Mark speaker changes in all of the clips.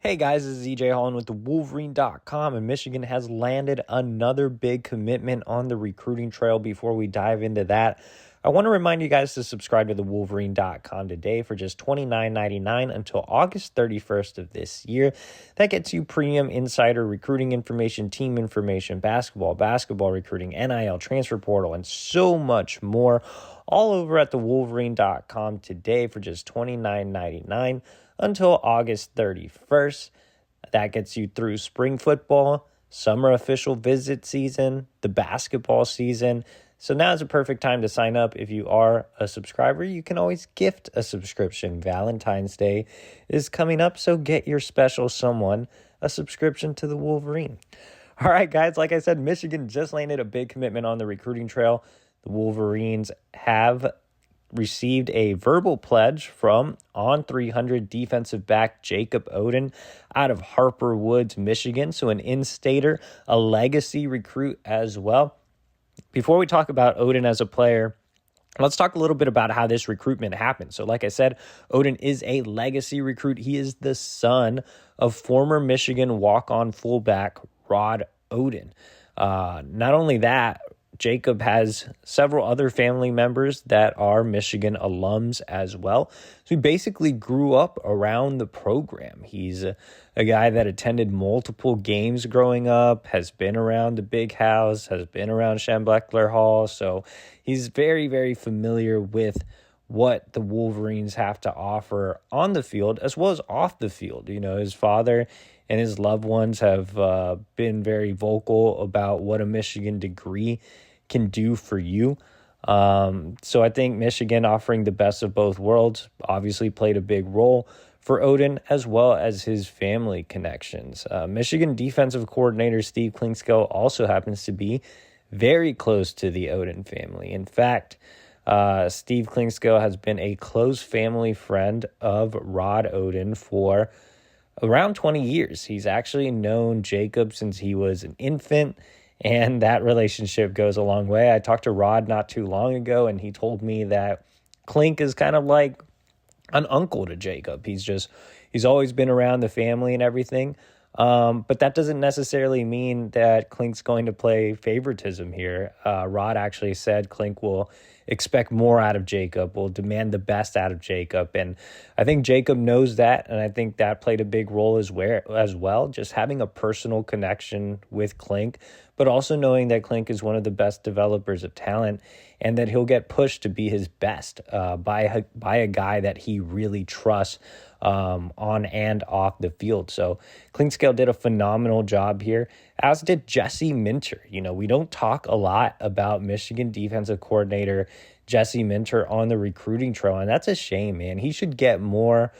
Speaker 1: Hey guys, this is EJ Holland with the Wolverine.com, and Michigan has landed another big commitment on the recruiting trail. Before we dive into that, I want to remind you guys to subscribe to the Wolverine.com today for just $29.99 until August 31st of this year. That gets you premium insider recruiting information, team information, basketball recruiting, NIL, transfer portal, and so much more, all over at the Wolverine.com today for just $29.99 until August 31st. That gets you through spring football, summer official visit season, the basketball season. So now is a perfect time to sign up. If you are a subscriber, you can always gift a subscription. Valentine's Day is coming up, so get your special someone a subscription to the Wolverine. All right, guys, like I said, Michigan just landed a big commitment on the recruiting trail. The Wolverines have received a verbal pledge from on 300 defensive back Jacob Oden out of Harper Woods, Michigan. So an in-stater, a legacy recruit as well. Before we talk about Oden as a player, let's talk a little bit about how this recruitment happened. So like I said, Oden is a legacy recruit. He is the son of former Michigan walk-on fullback Rod Oden. Not only that, Jacob has several other family members that are Michigan alums as well. So he basically grew up around the program. He's a guy that attended multiple games growing up, has been around the Big House, has been around Schembechler Hall. So he's very, very familiar with what the Wolverines have to offer on the field as well as off the field. You know, his father and his loved ones have been very vocal about what a Michigan degree can do for you. So I think Michigan offering the best of both worlds obviously played a big role for Oden as well as his family connections. Michigan defensive coordinator Steve Klinkskill also happens to be very close to the Oden family. In fact, Steve Klinkskill has been a close family friend of Rod Oden for around 20 years. He's actually known Jacob since he was an infant, and that relationship goes a long way. I talked to Rod not too long ago, and he told me that Klink is kind of like an uncle to Jacob. He's always been around the family and everything. But that doesn't necessarily mean that Klink's going to play favoritism here. Rod actually said Klink will expect more out of Jacob, will demand the best out of Jacob. And I think Jacob knows that, and I think that played a big role as well, just having a personal connection with Klink, but also knowing that Klink is one of the best developers of talent and that he'll get pushed to be his best by a guy that he really trusts on and off the field. So Klinkskill did a phenomenal job here, as did Jesse Minter. You know, we don't talk a lot about Michigan defensive coordinator Jesse Minter on the recruiting trail, and that's a shame, man. He should get more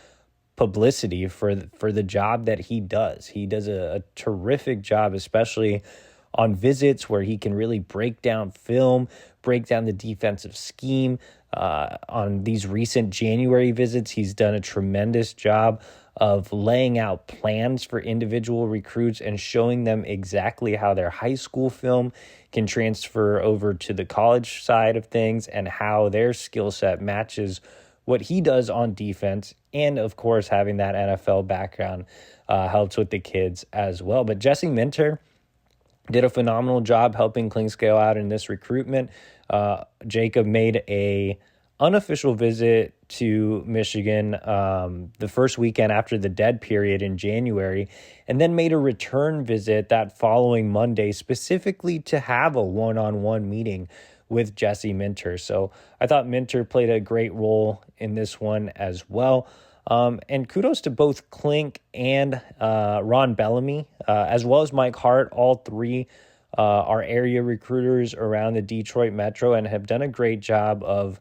Speaker 1: publicity for the job that he does. He does a terrific job, especially on visits where he can really break down film, break down the defensive scheme. On these recent January visits, he's done a tremendous job of laying out plans for individual recruits and showing them exactly how their high school film can transfer over to the college side of things and how their skill set matches what he does on defense. And of course, having that NFL background helps with the kids as well. But Jesse Minter did a phenomenal job helping Klinkskill out in this recruitment. Jacob made a unofficial visit to Michigan the first weekend after the dead period in January, and then made a return visit that following Monday specifically to have a one-on-one meeting with Jesse Minter. So I thought Minter played a great role in this one as well. And kudos to both Klink and Ron Bellamy, as well as Mike Hart. All three are area recruiters around the Detroit Metro and have done a great job of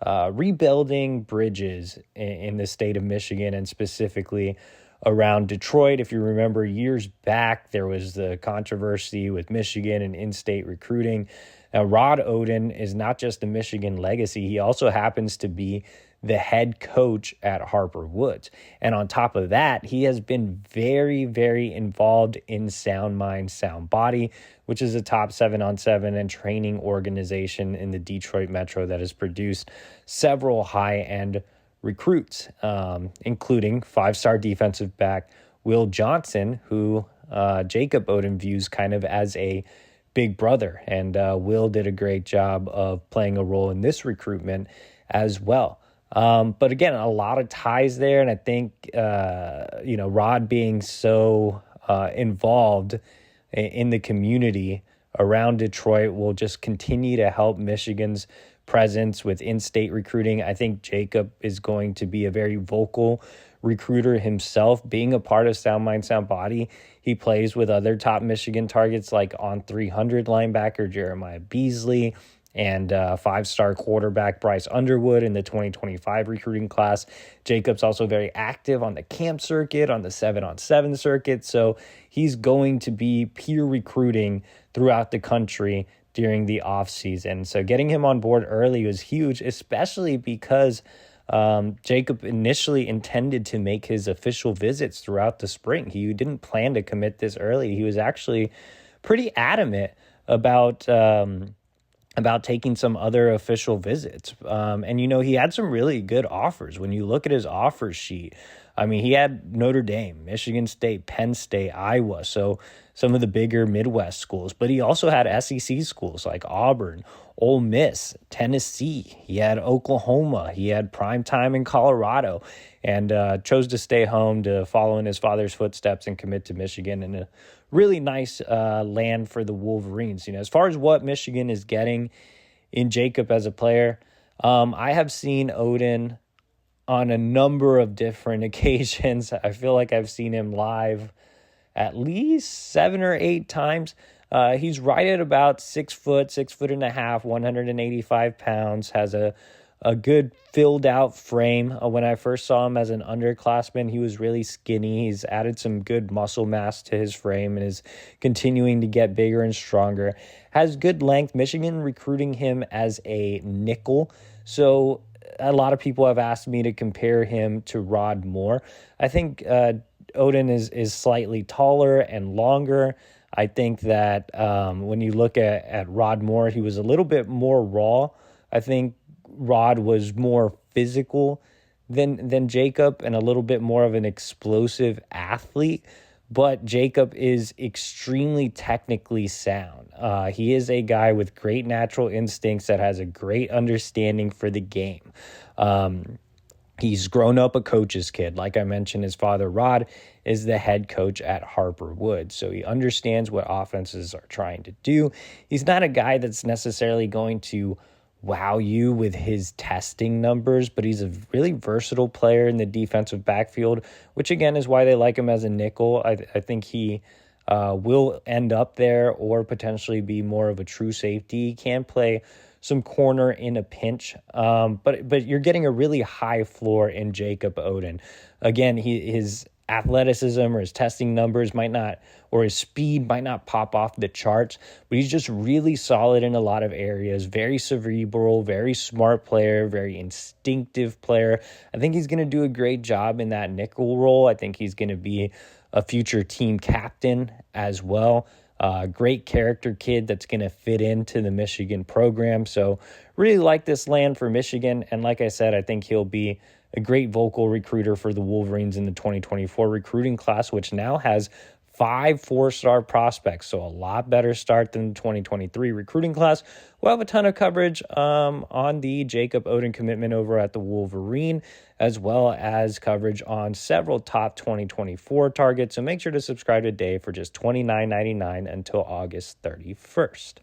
Speaker 1: rebuilding bridges in the state of Michigan and specifically around Detroit. If you remember years back, there was the controversy with Michigan and in-state recruiting. Now, Rod Oden is not just a Michigan legacy. He also happens to be the head coach at Harper Woods. And on top of that, he has been very, very involved in Sound Mind, Sound Body, which is a top 7-on-7 and training organization in the Detroit Metro that has produced several high-end recruits, including 5-star defensive back Will Johnson, who Jacob Oden views kind of as a big brother. And Will did a great job of playing a role in this recruitment as well. But again, a lot of ties there. And I think, Rod being so involved in the community around Detroit will just continue to help Michigan's presence with in-state recruiting. I think Jacob is going to be a very vocal recruiter himself, being a part of Sound Mind, Sound Body. He plays with other top Michigan targets like on 300 linebacker Jeremiah Beasley and five-star quarterback Bryce Underwood in the 2025 recruiting class. Jacob's also very active on the camp circuit, on the 7-on-7 circuit. So he's going to be peer recruiting throughout the country during the offseason. So getting him on board early was huge, especially because Jacob initially intended to make his official visits throughout the spring. He didn't plan to commit this early. He was actually pretty adamant about taking some other official visits. And, he had some really good offers. When you look at his offer sheet, I mean, he had Notre Dame, Michigan State, Penn State, Iowa, so some of the bigger Midwest schools. But he also had SEC schools like Auburn, Ole Miss, Tennessee. He had Oklahoma. He had prime time in Colorado, and chose to stay home to follow in his father's footsteps and commit to Michigan in a really nice land for the Wolverines. As far as what Michigan is getting in Jacob as a player, I have seen Oden on a number of different occasions. I feel like I've seen him live at least 7 or 8 times. He's right at about 6 foot, 6'1.5", 185 pounds, has a good filled out frame. When I first saw him as an underclassman, he was really skinny. He's added some good muscle mass to his frame and is continuing to get bigger and stronger. Has good length. Michigan recruiting him as a nickel. So a lot of people have asked me to compare him to Rod Moore. I think Oden is slightly taller and longer. I think that when you look at Rod Moore, he was a little bit more raw. I think Rod was more physical than Jacob and a little bit more of an explosive athlete. But Jacob is extremely technically sound. He is a guy with great natural instincts that has a great understanding for the game. He's grown up a coach's kid. Like I mentioned, his father, Rod, is the head coach at Harper Woods. So he understands what offenses are trying to do. He's not a guy that's necessarily going to wow you with his testing numbers, but he's a really versatile player in the defensive backfield, which again is why they like him as a nickel. I think he will end up there or potentially be more of a true safety. He can play some corner in a pinch, but you're getting a really high floor in Jacob Oden. Again, his athleticism or his testing numbers might not, or his speed might not pop off the charts, but he's just really solid in a lot of areas. Very cerebral, very smart player, very instinctive player. I think he's going to do a great job in that nickel role. I think he's going to be a future team captain as well. Great character kid that's going to fit into the Michigan program. So really like this land for Michigan. And like I said, I think he'll be a great vocal recruiter for the Wolverines in the 2024 recruiting class, which now has 5 4-star prospects. So a lot better start than the 2023 recruiting class. We'll have a ton of coverage on the Jacob Oden commitment over at the Wolverine, as well as coverage on several top 2024 targets. So make sure to subscribe today for just $29.99 until August 31st.